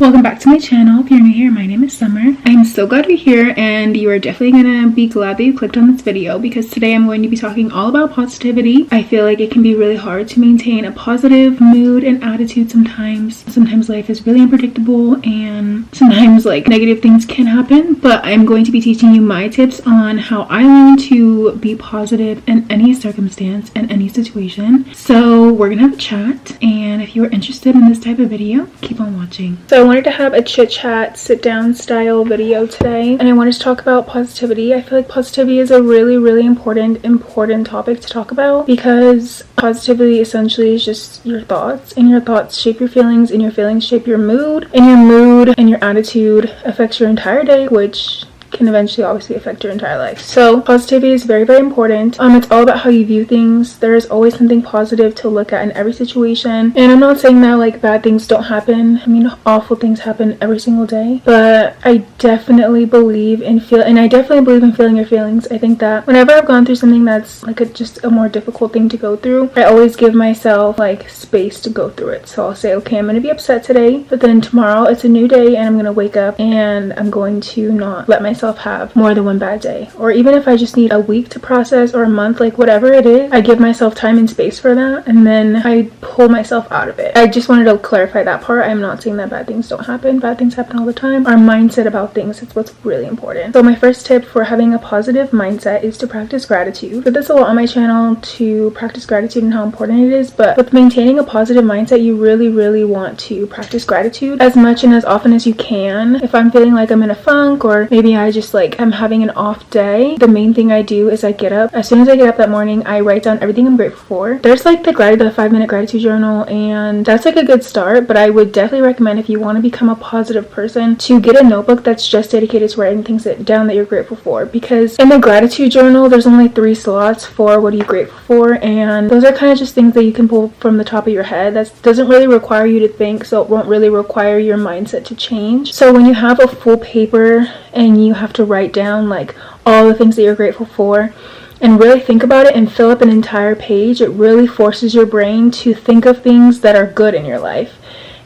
Welcome back to my channel. If you're new here, my name is Summer. I'm so glad you're here, and you are definitely gonna be glad that you clicked on this video because today I'm going to be talking all about positivity. I feel like it can be really hard to maintain a positive mood and attitude sometimes. Sometimes life is really unpredictable and sometimes like negative things can happen, but I'm going to be teaching you my tips on how I learned to be positive in any circumstance and any situation. So we're gonna have a chat, and if you're interested in this type of video, keep on watching. So I wanted to have a chit chat, sit down style video today, and I wanted to talk about positivity. I feel like positivity is a really important topic to talk about because positivity essentially is just your thoughts, and your thoughts shape your feelings, and your feelings shape your mood, and your mood and your attitude affects your entire day, which can eventually obviously affect your entire life. So positivity is very important. It's all about how you view things. There is always something positive to look at in every situation, and I'm not saying that like bad things don't happen. I mean, awful things happen every single day, but I definitely believe in feeling your feelings. I think that whenever I've gone through something that's like just a more difficult thing to go through, I always give myself like space to go through it. So I'll say, okay, I'm gonna be upset today, but then tomorrow it's a new day and I'm gonna wake up and I'm going to not let myself have more than one bad day. Or even if I just need a week to process or a month, like whatever it is, I give myself time and space for that, and then I pull myself out of it. I just wanted to clarify that part. I'm not saying that bad things don't happen. Bad things happen all the time. Our mindset about things is what's really important. So my first tip for having a positive mindset is to practice gratitude. I did this a lot on my channel to practice gratitude and how important it is, but with maintaining a positive mindset, you really want to practice gratitude as much and as often as you can. If I'm feeling like I'm in a funk, or maybe I just like I'm having an off day, the main thing I do is I get up. As soon as I get up that morning, I write down everything I'm grateful for. There's like the 5-minute gratitude journal, and that's like a good start, but I would definitely recommend, if you want to become a positive person, to get a notebook that's just dedicated to writing things down that you're grateful for, because in the gratitude journal there's only 3 slots for what are you grateful for, and those are kind of just things that you can pull from the top of your head. That doesn't really require you to think, so it won't really require your mindset to change. So when you have a full paper and you have to write down like all the things that you're grateful for and really think about it and fill up an entire page, it really forces your brain to think of things that are good in your life.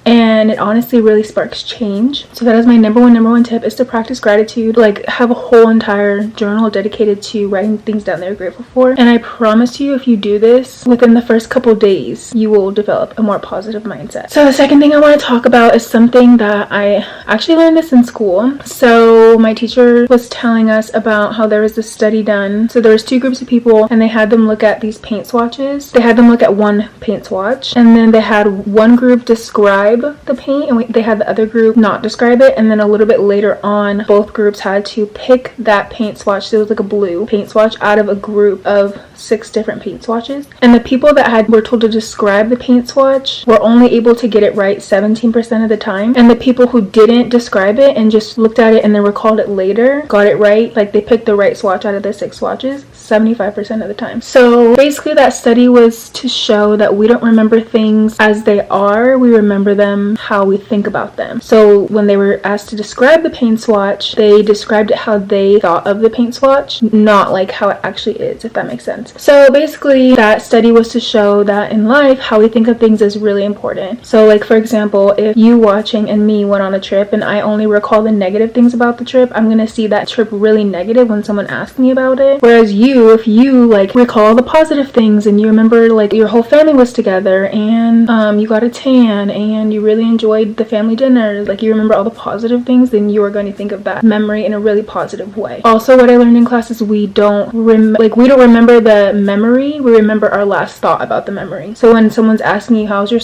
And it honestly really sparks change. So that is my number one tip, is to practice gratitude. Like, have a whole entire journal dedicated to writing things down that you're grateful for. And I promise you, if you do this within the first couple days, you will develop a more positive mindset. So the second thing I want to talk about is something that I actually learned this in school. So my teacher was telling us about how there was this study done. So there was 2 groups of people, and they had them look at these paint swatches. They had them look at one paint swatch, and then they had one group describe the paint, and they had the other group not describe it, and then a little bit later on both groups had to pick that paint swatch. So it was like a blue paint swatch out of a group of 6 different paint swatches, and the people that were told to describe the paint swatch were only able to get it right 17% of the time, and the people who didn't describe it and just looked at it and then recalled it later got it right. Like, they picked the right swatch out of the 6 swatches 75% of the time. So basically that study was to show that we don't remember things as they are, we remember them how we think about them. So when they were asked to describe the paint swatch, they described it how they thought of the paint swatch, not like how it actually is, if that makes sense. So basically that study was to show that in life, how we think of things is really important. So like, for example, if you watching and me went on a trip and I only recall the negative things about the trip, I'm gonna see that trip really negative when someone asks me about it. Whereas if you like recall the positive things and you remember like your whole family was together and you got a tan and you really enjoyed the family dinner, like you remember all the positive things, then you are going to think of that memory in a really positive way. Also, what I learned in class is we don't remember the memory, we remember our last thought about the memory. So when someone's asking you how's your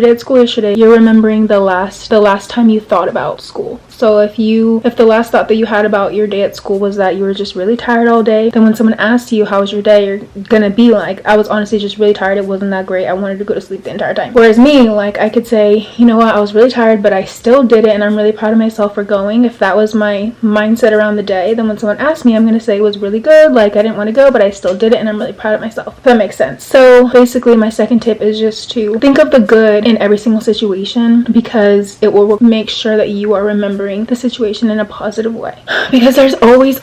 day at school yesterday, you're remembering the last time you thought about school. So if the last thought that you had about your day at school was that you were just really tired all day, then when someone asks you how was your day, you're gonna be like, I was honestly just really tired, it wasn't that great, I wanted to go to sleep the entire time. Whereas me, like, I could say, you know what, I was really tired, but I still did it and I'm really proud of myself for going. If that was my mindset around the day, then when someone asks me, I'm gonna say it was really good, like I didn't want to go, but I still did it and I'm really proud of myself. If that makes sense. So basically my second tip is just to think of the good in every single situation, because it will make sure that you are remembering the situation in a positive way. Because there's always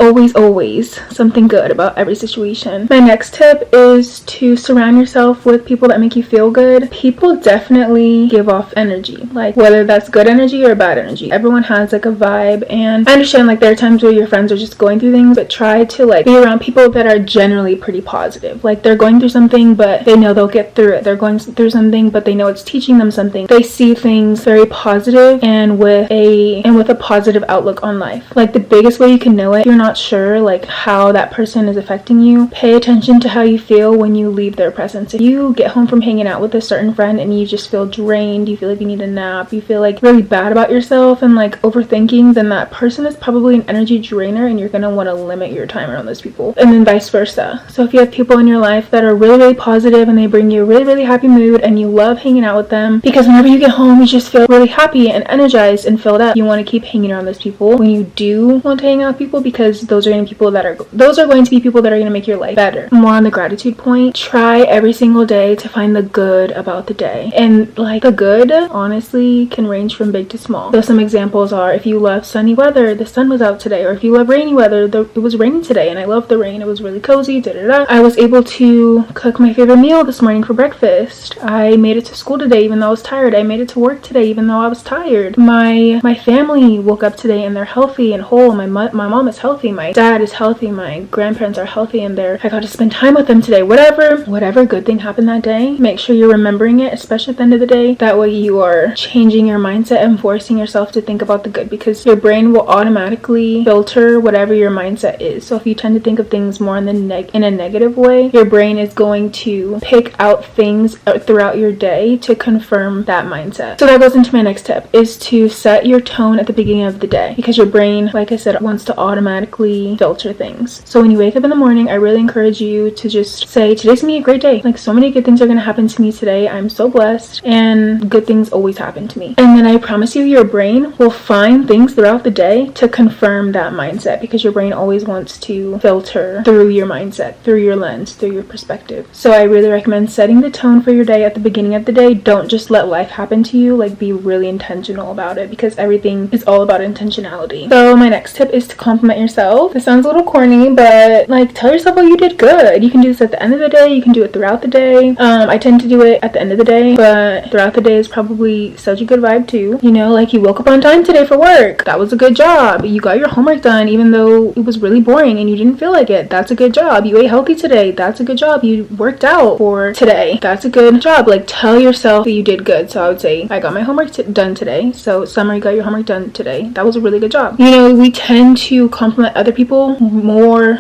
something good about every situation. My next tip is to surround yourself with people that make you feel good. People definitely give off energy, like whether that's good energy or bad energy. Everyone has like a vibe, and I understand like there are times where your friends are just going through things, but try to like be around people that are generally pretty positive. Like they're going through something, but they know they'll get through it. They're going through something, but they know it's teaching them something. They see things very positive and with a positive outlook on life. Like the biggest way you can know it, if you're not sure like how that person is affecting you, pay attention to how you feel when you leave their presence. If you get home from hanging out with a certain friend and you just feel drained, you feel like you need a nap, you feel like really bad about yourself and like overthinking, then that person is probably an energy drainer and you're going to want to limit your time around those people, and then vice versa. So if you have people in your life that are really, really positive and they bring you a really, really happy mood and you love hanging out with them, because whenever you get home you just feel really happy and energized and filled up, you want to keep hanging around those people when you do want to hang out with people, because those are going to be people that are going to make your life better. More on the gratitude point, try every single day to find the good about the day, and like the good honestly can range from big to small. So some examples are, if you love sunny weather, the sun was out today, or if you love rainy weather, it was raining today and I love the rain, it was really cozy, I was able to cook my favorite meal this morning for breakfast. I made it to school today even though I was tired. I made it to work today even though I was tired. My family woke up today and they're healthy and whole. My mom is healthy, my dad is healthy, my grandparents are healthy, and I got to spend time with them today. Whatever good thing happened that day, make sure you're remembering it, especially at the end of the day. That way you are changing your mindset and forcing yourself to think about the good, because your brain will automatically filter whatever your mindset is. So if you tend to think of things more in a negative way, your brain is going to pick out things throughout your day to confirm that mindset. So that goes into my next tip, is to set your tone at the beginning of the day, because your brain, like I said, wants to automatically filter things. So when you wake up in the morning, I really encourage you to just say, today's gonna be a great day. Like so many good things are gonna happen to me today. I'm so blessed and good things always happen to me. And then I promise you, your brain will find things throughout the day to confirm that mindset, because your brain always wants to filter through your mindset, through your lens, through your perspective. So I really recommend setting the tone for your day at the beginning of the day. Don't just let life happen to you, like be really intentional about it, because everything is all about intentionality. So my next tip is to compliment yourself. This sounds a little corny, but like tell yourself what you did good. You can do this at the end of the day, you can do it throughout the day. I tend to do it at the end of the day, but throughout the day is probably such a good vibe too. You know, like you woke up on time today for work, that was a good job. You got your homework done even though it was really boring and you didn't feel like it, that's a good job. You ate healthy today, that's a good job. You worked out for today, that's a good job. Like tell yourself that you did good. So I would say, I got my homework done today. So Summer, you got your homework done today, that was a really good job. You know, we tend to compliment other people more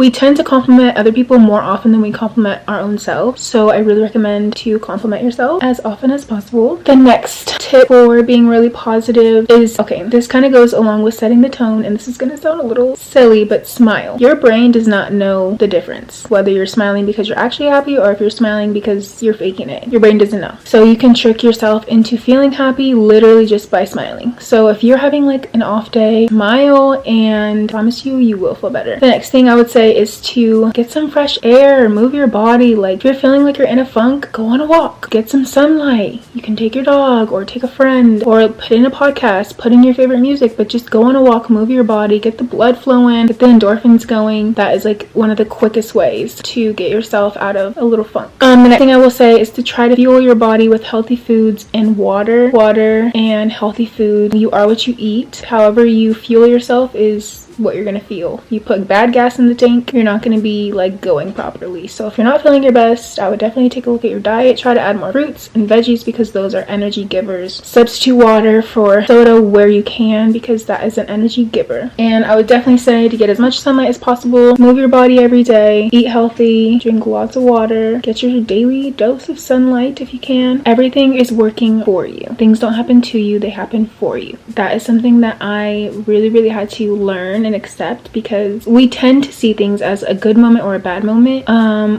often than we compliment our own selves. So I really recommend to compliment yourself as often as possible. The next tip for being really positive is, okay, this kind of goes along with setting the tone, and this is going to sound a little silly, but smile. Your brain does not know the difference, whether you're smiling because you're actually happy or if you're smiling because you're faking it. Your brain doesn't know. So you can trick yourself into feeling happy literally just by smiling. So if you're having like an off day, smile and I promise you will feel better. The next thing I would say is to get some fresh air, move your body. Like if you're feeling like you're in a funk, go on a walk, get some sunlight. You can take your dog or take a friend or put in a podcast, put in your favorite music, but just go on a walk, move your body, get the blood flowing, get the endorphins going. That is like one of the quickest ways to get yourself out of a little funk. The next thing I will say is to try to fuel your body with healthy foods and water and healthy food. You are what you eat. However you fuel yourself is what you're gonna feel. If you put bad gas in the tank, you're not gonna be like going properly. So if you're not feeling your best, I would definitely take a look at your diet. Try to add more fruits and veggies because those are energy givers. Substitute water for soda where you can because that is an energy giver. And I would definitely say to get as much sunlight as possible, move your body every day, eat healthy, drink lots of water, get your daily dose of sunlight if you can. Everything is working for you. Things don't happen to you, they happen for you. That is something that I really had to learn and accept, because we tend to see things as a good moment or a bad moment,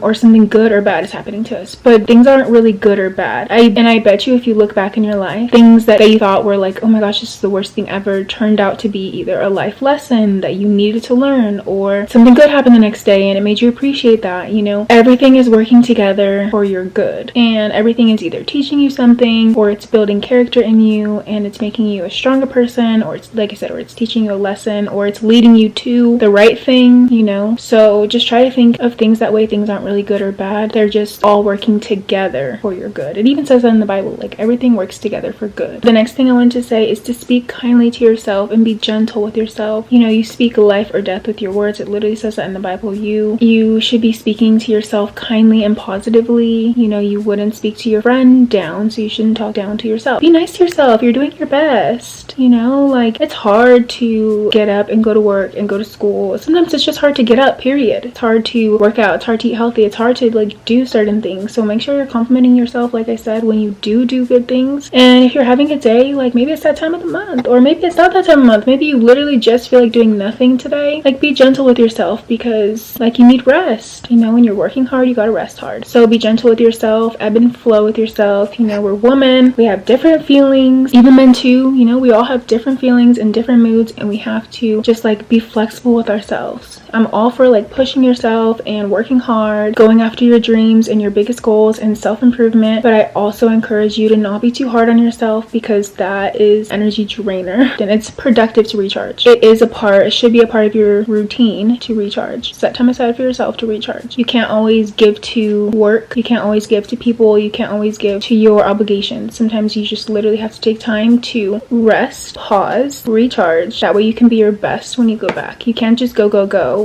or something good or bad is happening to us, but things aren't really good or bad. I bet you if you look back in your life, things that you thought were like, oh my gosh, this is the worst thing ever, turned out to be either a life lesson that you needed to learn, or something good happened the next day and it made you appreciate that. You know, everything is working together for your good, and everything is either teaching you something, or it's building character in you and it's making you a stronger person, or it's, like I said, or it's teaching you a lesson, or it's leading leading you to the right thing, you know? So just try to think of things that way. Things aren't really good or bad. They're just all working together for your good. It even says that in the Bible, like everything works together for good. The next thing I wanted to say is to speak kindly to yourself and be gentle with yourself. You know, you speak life or death with your words. It literally says that in the Bible. You should be speaking to yourself kindly and positively. You know, you wouldn't speak to your friend down, so you shouldn't talk down to yourself. Be nice to yourself. You're doing your best. You know, like it's hard to get up and go to work and go to school. Sometimes it's just hard to get up, period. It's hard to work out. It's hard to eat healthy. It's hard to like do certain things. So make sure you're complimenting yourself, like I said, when you do good things. And if you're having a day, like maybe it's that time of the month, or maybe it's not that time of month. Maybe you literally just feel like doing nothing today. Like be gentle with yourself, because like you need rest. You know, when you're working hard, you gotta rest hard. So be gentle with yourself, ebb and flow with yourself. You know, we're women. We have different feelings. Even men too. You know, we all have different feelings and different moods, and we have to just like be flexible with ourselves. I'm all for like pushing yourself and working hard, going after your dreams and your biggest goals and self-improvement, but I also encourage you to not be too hard on yourself, because that is energy drainer and it's productive to recharge. It should be a part of your routine to recharge. Set time aside for yourself to recharge. You can't always give to work, you can't always give to people, you can't always give to your obligations. Sometimes you just literally have to take time to rest, pause, recharge. That way you can be your best when you go back. You can't just go.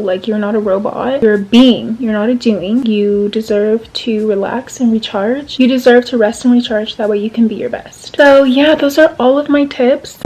Like you're not a robot. You're a being. You're not a doing. You deserve to relax and recharge. You deserve to rest and recharge. That way you can be your best. So yeah, those are all of my tips.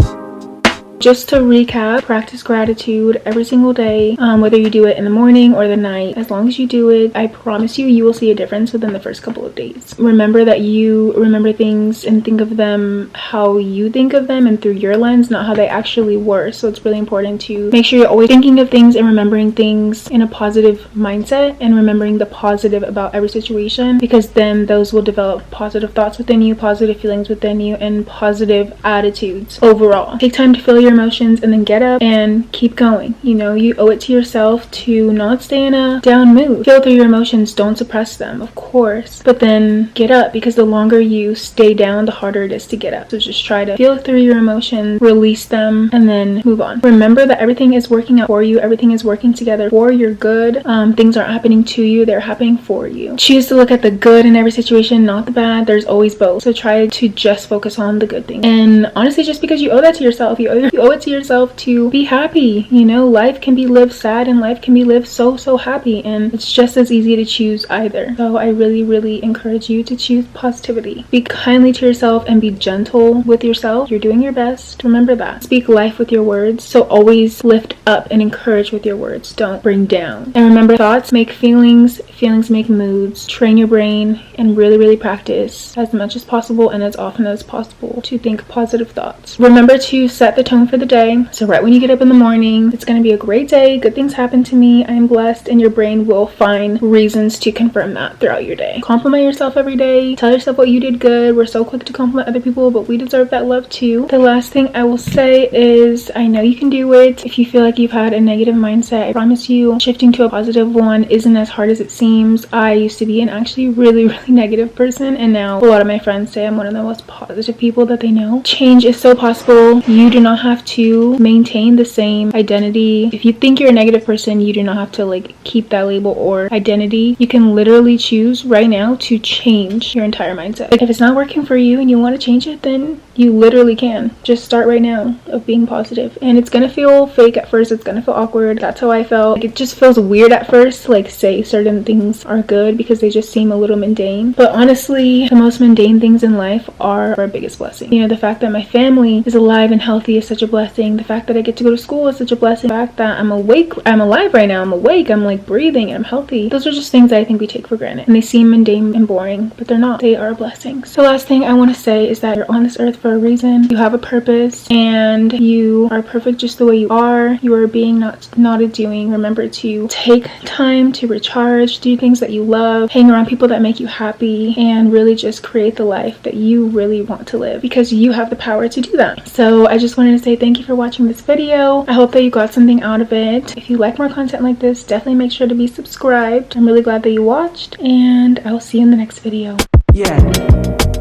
Just to recap, practice gratitude every single day, whether you do it in the morning or the night. As long as you do it, I promise you will see a difference within the first couple of days. Remember that you remember things and think of them how you think of them and through your lens, not how they actually were. So it's really important to make sure you're always thinking of things and remembering things in a positive mindset and remembering the positive about every situation, because then those will develop positive thoughts within you, positive feelings within you, and positive attitudes overall. Take time to feel your emotions and then get up and keep going. You know, you owe it to yourself to not stay in a down mood. Feel through your emotions, don't suppress them, of course, but then get up, because the longer you stay down, the harder it is to get up. So just try to feel through your emotions, release them, and then move on. Remember that everything is working out for you. Everything is working together for your good. Things aren't happening to you, they're happening for you. Choose to look at the good in every situation, not the bad. There's always both. So try to just focus on the good things. And honestly, just because you owe that to yourself, you owe it to yourself to be happy. You know, life can be lived sad and life can be lived so happy, and it's just as easy to choose either. So I really encourage you to choose positivity. Be kindly to yourself and be gentle with yourself. You're doing your best. Remember that. Speak life with your words. So always lift up and encourage with your words. Don't bring down. And remember, thoughts make feelings, feelings make moods. Train your brain and really practice as much as possible and as often as possible to think positive thoughts. Remember to set the tone for the day. So right when you get up in the morning, it's going to be a great day. Good things happen to me. I am blessed, and your brain will find reasons to confirm that throughout your day. Compliment yourself every day. Tell yourself what you did good. We're so quick to compliment other people, but we deserve that love too. The last thing I will say is, I know you can do it. If you feel like you've had a negative mindset, I promise you, shifting to a positive one isn't as hard as it seems. I used to be an actually really negative person, and now a lot of my friends say I'm one of the most positive people that they know. Change is so possible. You do not have to maintain the same identity. If you think you're a negative person, you do not have to like keep that label or identity. You can literally choose right now to change your entire mindset. Like, if it's not working for you and you want to change it, then you literally can. Just start right now of being positive. And it's gonna feel fake at first. It's gonna feel awkward. That's how I felt. Like, it just feels weird at first, like say certain things are good because they just seem a little mundane. But honestly, the most mundane things in life are our biggest blessing. You know, the fact that my family is alive and healthy is such a blessing. The fact that I get to go to school is such a blessing. The fact that I'm awake, I'm alive right now, I'm awake, I'm like breathing, I'm healthy. Those are just things that I think we take for granted. And they seem mundane and boring, but they're not. They are a blessing. So last thing I want to say is that you're on this earth for a reason. You have a purpose, and you are perfect just the way you are. You are being, not a doing. Remember to take time to recharge, do things that you love, hang around people that make you happy, and really just create the life that you really want to live, because you have the power to do that. So I just wanted to say thank you for watching this video. I hope that you got something out of it. If you like more content like this, definitely make sure to be subscribed. I'm really glad that you watched, and I will see you in the next video. Yeah.